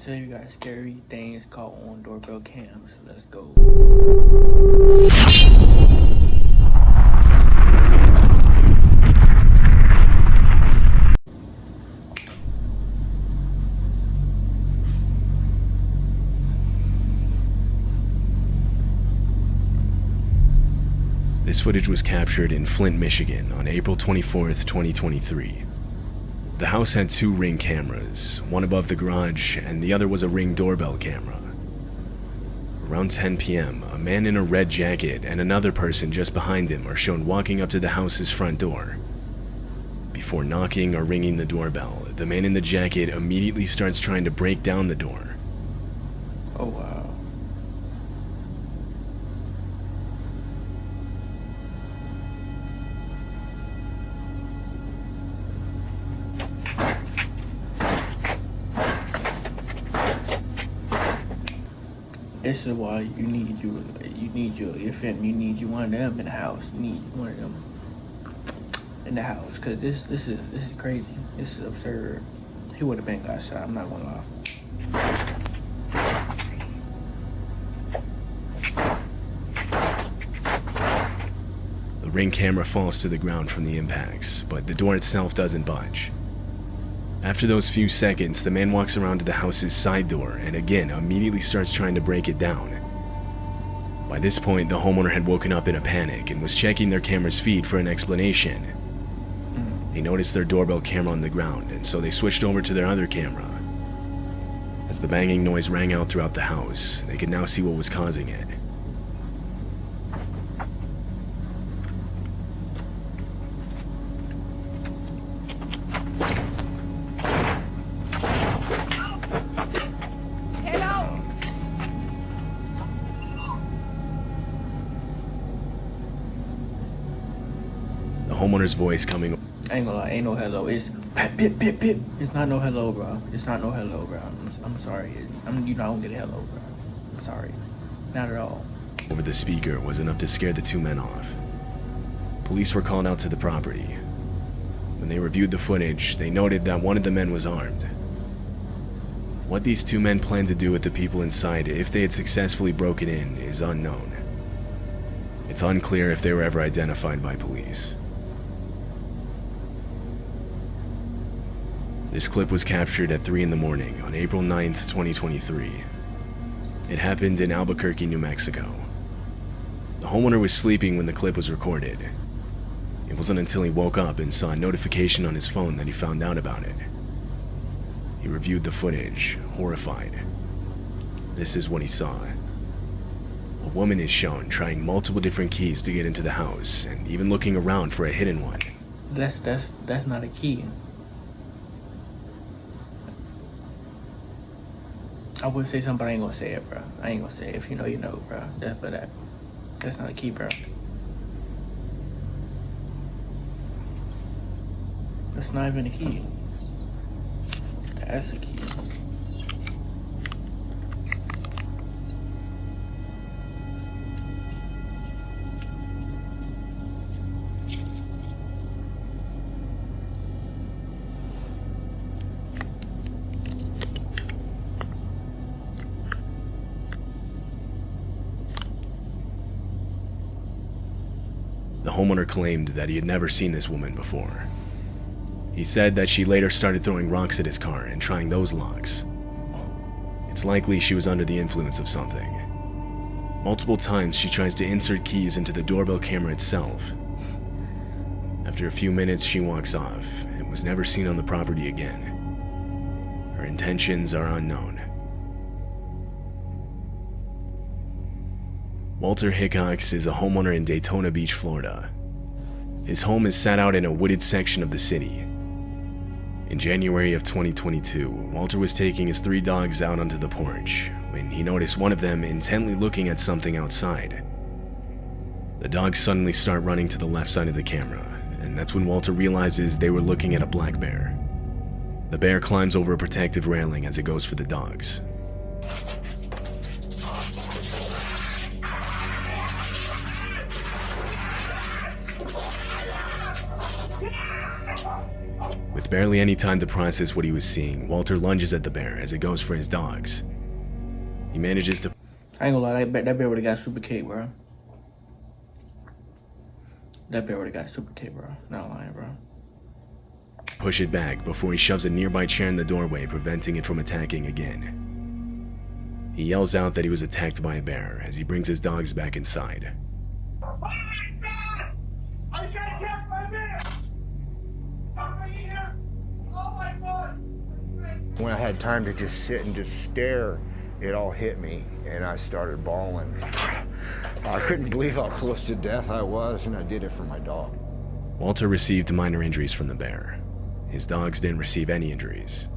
tell you guys scary things caught on doorbell cams. Let's go. This footage was captured in Flint, Michigan on April 24th, 2023. The house had two Ring cameras, one above the garage and the other was a Ring doorbell camera. Around 10 p.m., a man in a red jacket and another person just behind him are shown walking up to the house's front door. Before knocking or ringing the doorbell, the man in the jacket immediately starts trying to break down the door. Oh wow. This is why you need your family. You need you one of them in the house. You need one of them in the house, because this is crazy. This is absurd. He would have been got shot. I'm not gonna lie. The Ring camera falls to the ground from the impacts, but the door itself doesn't budge. After those few seconds, the man walks around to the house's side door and again immediately starts trying to break it down. By this point, the homeowner had woken up in a panic and was checking their camera's feed for an explanation. They noticed their doorbell camera on the ground, and so they switched over to their other camera. As the banging noise rang out throughout the house, they could now see what was causing it. The homeowner's voice coming. I ain't gonna lie, ain't no hello. It's pip, pip, pip. It's not no hello, bro. It's not no hello, bro. I'm sorry. You're not gonna get a hello, bro. I'm sorry. Not at all. Over the speaker was enough to scare the two men off. Police were called out to the property. When they reviewed the footage, they noted that one of the men was armed. What these two men planned to do with the people inside if they had successfully broken in is unknown. It's unclear if they were ever identified by police. This clip was captured at 3 in the morning on April 9th, 2023. It happened in Albuquerque, New Mexico. The homeowner was sleeping when the clip was recorded. It wasn't until he woke up and saw a notification on his phone that he found out about it. He reviewed the footage, horrified. This is what he saw. A woman is shown trying multiple different keys to get into the house and even looking around for a hidden one. That's not a key. I would say something, but I ain't gonna say it, bro. I ain't gonna say it. If you know, you know, bro. That's not a key, bro. That's not even a key. That's a key. The homeowner claimed that he had never seen this woman before. He said that she later started throwing rocks at his car and trying those locks. It's likely she was under the influence of something. Multiple times she tries to insert keys into the doorbell camera itself. After a few minutes she walks off and was never seen on the property again. Her intentions are unknown. Walter Hickox is a homeowner in Daytona Beach, Florida. His home is set out in a wooded section of the city. In January of 2022, Walter was taking his 3 dogs out onto the porch when he noticed one of them intently looking at something outside. The dogs suddenly start running to the left side of the camera, and that's when Walter realizes they were looking at a black bear. The bear climbs over a protective railing as it goes for the dogs. With barely any time to process what he was seeing, Walter lunges at the bear as it goes for his dogs. He manages to I ain't gonna lie, that bear would've got super K, bro. That bear would've got super K, bro. Not lying, bro. push it back before he shoves a nearby chair in the doorway, preventing it from attacking again. He yells out that he was attacked by a bear as he brings his dogs back inside. Oh my God! I got attacked by a bear! Over here! Oh my God! When I had time to just sit and just stare, it all hit me, and I started bawling. I couldn't believe how close to death I was, and I did it for my dog. Walter received minor injuries from the bear. His dogs didn't receive any injuries.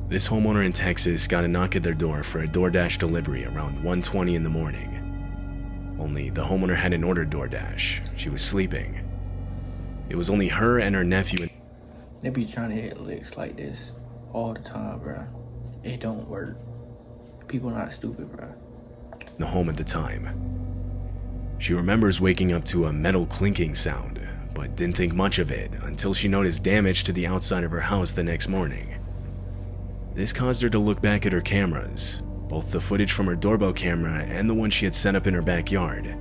This homeowner in Texas got a knock at their door for a DoorDash delivery around 1:20 in the morning. Only the homeowner hadn't ordered DoorDash. She was sleeping. It was only her and her nephew. They be trying to hit licks like this all the time, bro. It don't work. People not stupid, bro. The home at the time. She remembers waking up to a metal clinking sound, but didn't think much of it until she noticed damage to the outside of her house the next morning. This caused her to look back at her cameras, both the footage from her doorbell camera and the one she had set up in her backyard.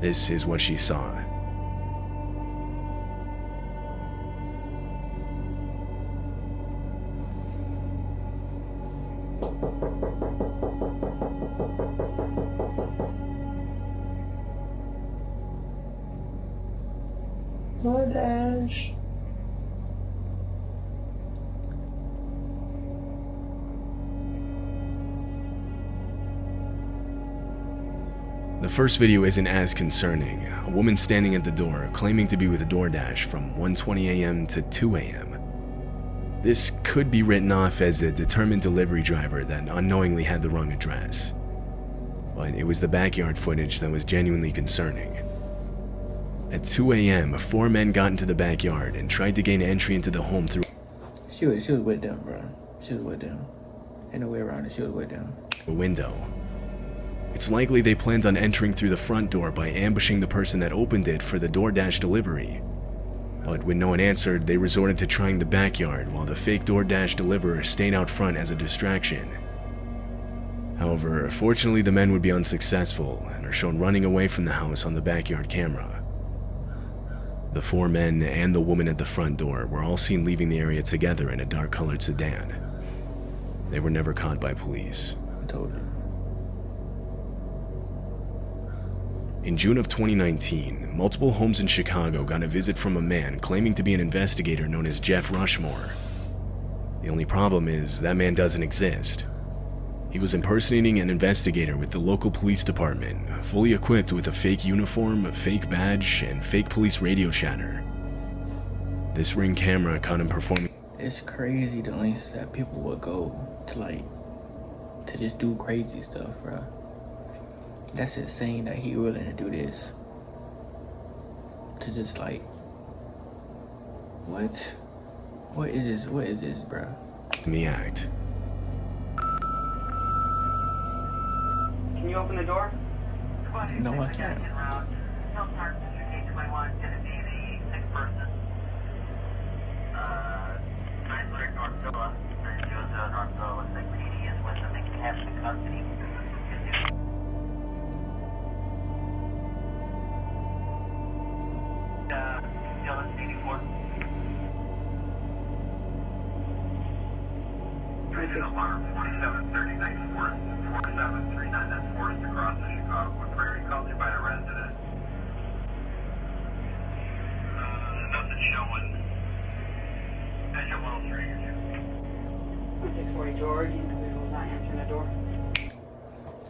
This is what she saw. DoorDash. The first video isn't as concerning. A woman standing at the door claiming to be with DoorDash from 1:20 a.m. to 2 a.m. This could be written off as a determined delivery driver that unknowingly had the wrong address. But it was the backyard footage that was genuinely concerning. At 2 a.m., 4 men got into the backyard and tried to gain entry into the home through She was with them, bro. She was with them. Ain't no way around it. She was with them. a window. It's likely they planned on entering through the front door by ambushing the person that opened it for the DoorDash delivery. But when no one answered, they resorted to trying the backyard while the fake DoorDash deliverer stayed out front as a distraction. However, fortunately the men would be unsuccessful and are shown running away from the house on the backyard camera. The 4 men and the woman at the front door were all seen leaving the area together in a dark-colored sedan. They were never caught by police. I told you. In June of 2019, multiple homes in Chicago got a visit from a man claiming to be an investigator known as Jeff Rushmore. The only problem is that man doesn't exist. He was impersonating an investigator with the local police department, fully equipped with a fake uniform, a fake badge, and fake police radio chatter. This Ring camera caught him performing. It's crazy the lengths that people would go to just do crazy stuff, bro. That's insane that he willing to do this. To just what? What is this? What is this, bro? In the act. Can you open the door? No, I can't. Alarm 4739 Forest, 4739, that's Forest across the Chicago Prairie, called you by a resident. Nothing showing. Engine 103. 640 George, individual not answering the door.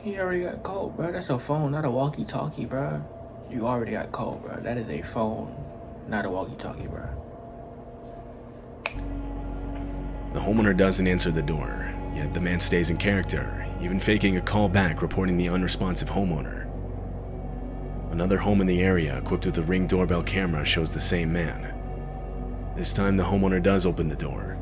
He already got caught, bro. That's a phone, not a walkie-talkie, bro. You already got caught, bro. That is a phone, not a walkie-talkie, bro. The homeowner doesn't answer the door, yet the man stays in character, even faking a call back reporting the unresponsive homeowner. Another home in the area equipped with a Ring doorbell camera shows the same man. This time the homeowner does open the door.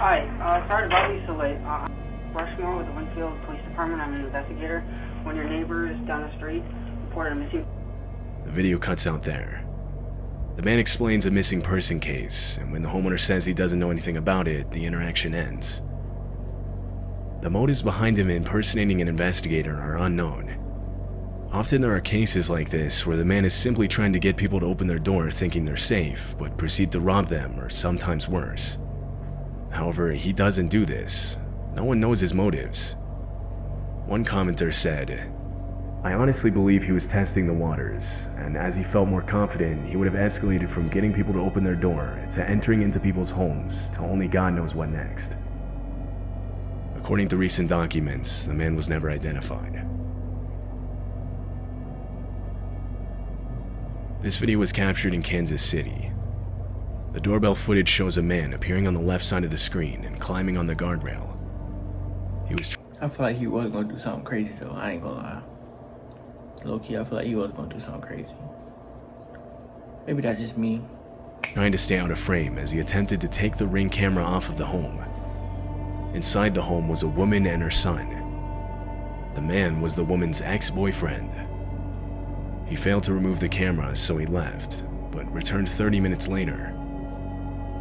Hi, sorry to bother you so late. Rushmore with the Winfield Police Department. I'm an investigator. One of your neighbors down the street reported a missing... The video cuts out there. The man explains a missing person case, and when the homeowner says he doesn't know anything about it, the interaction ends. The motives behind him impersonating an investigator are unknown. Often there are cases like this where the man is simply trying to get people to open their door thinking they're safe, but proceed to rob them, or sometimes worse. However, he doesn't do this. No one knows his motives. One commenter said, "I honestly believe he was testing the waters, and as he felt more confident, he would have escalated from getting people to open their door to entering into people's homes to only God knows what next." According to recent documents, the man was never identified. This video was captured in Kansas City. The doorbell footage shows a man appearing on the left side of the screen and climbing on the guardrail. I feel like he was gonna do something crazy, though. I ain't gonna lie. Low key, I feel like he was gonna do something crazy. Maybe that's just me. Trying to stay out of frame as he attempted to take the Ring camera off of the home. Inside the home was a woman and her son. The man was the woman's ex-boyfriend. He failed to remove the camera, so he left, but returned 30 minutes later.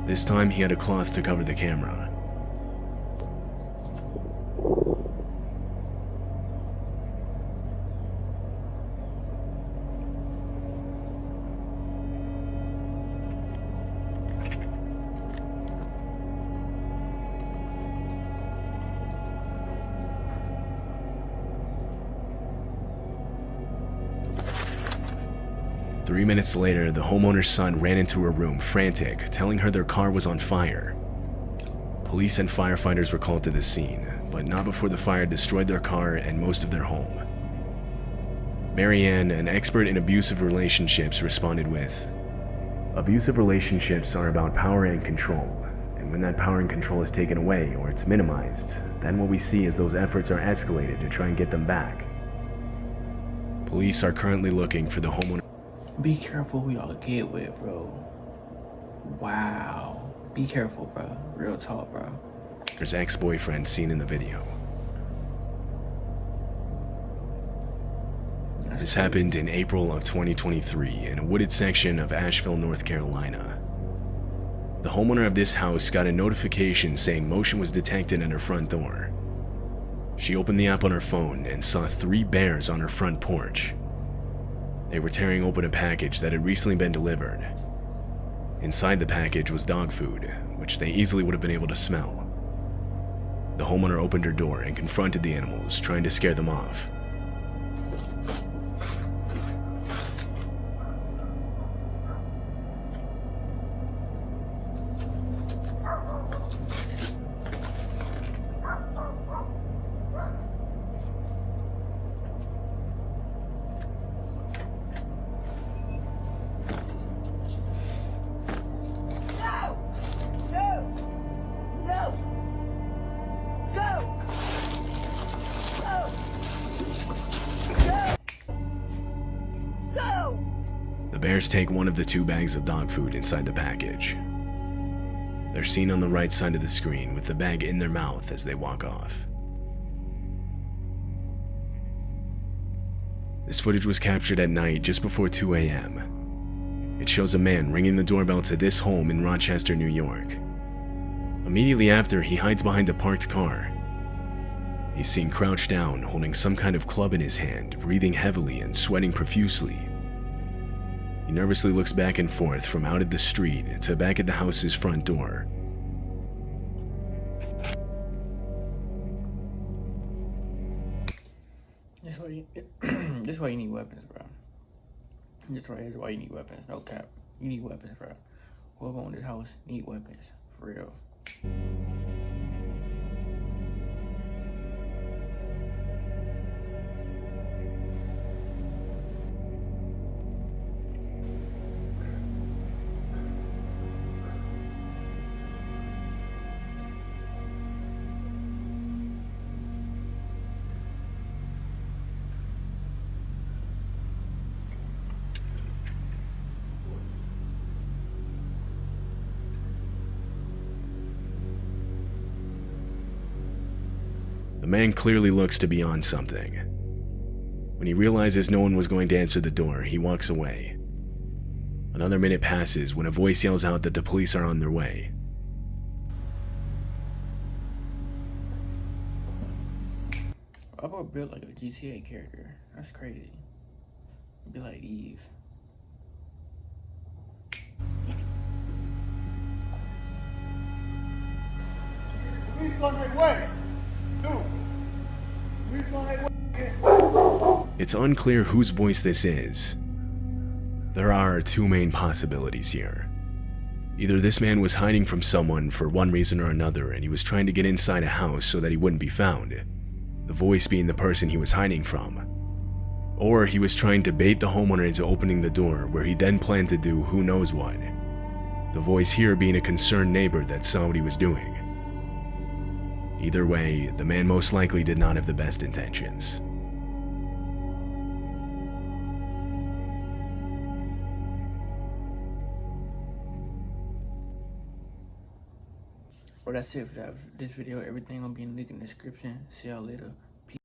This time he had a cloth to cover the camera. Three minutes later, the homeowner's son ran into her room, frantic, telling her their car was on fire. Police and firefighters were called to the scene, but not before the fire destroyed their car and most of their home. Marianne, an expert in abusive relationships, responded with, "Abusive relationships are about power and control, and when that power and control is taken away or it's minimized, then what we see is those efforts are escalated to try and get them back." Police are currently looking for the homeowner. Be careful who y'all get with, bro. Wow. Be careful, bro. Real talk, bro. His ex-boyfriend seen in the video. This happened in April of 2023 in a wooded section of Asheville, North Carolina. The homeowner of this house got a notification saying motion was detected at her front door. She opened the app on her phone and saw 3 bears on her front porch. They were tearing open a package that had recently been delivered. Inside the package was dog food, which they easily would have been able to smell. The homeowner opened her door and confronted the animals, trying to scare them off. The bears take one of the 2 bags of dog food inside the package. They're seen on the right side of the screen with the bag in their mouth as they walk off. This footage was captured at night just before 2 a.m. It shows a man ringing the doorbell to this home in Rochester, New York. Immediately after, he hides behind a parked car. He's seen crouched down, holding some kind of club in his hand, breathing heavily and sweating profusely. He nervously looks back and forth from out at the street to back at the house's front door. This is why you need weapons, bro. This is why you need weapons. No cap. You need weapons, bro. Whoever owns this house need weapons. For real. man clearly looks to be on something. When he realizes no one was going to answer the door, he walks away. Another minute passes when a voice yells out that the police are on their way. I about built like a GTA character. That's crazy. Be like Eve. Police on their way. Dude. Police on their way. It's unclear whose voice this is. There are two main possibilities here. Either this man was hiding from someone for one reason or another and he was trying to get inside a house so that he wouldn't be found, the voice being the person he was hiding from. Or he was trying to bait the homeowner into opening the door where he then planned to do who knows what. The voice here being a concerned neighbor that saw what he was doing. Either way, the man most likely did not have the best intentions. Well, that's it for this video. Everything will be in the link in the description. See y'all later.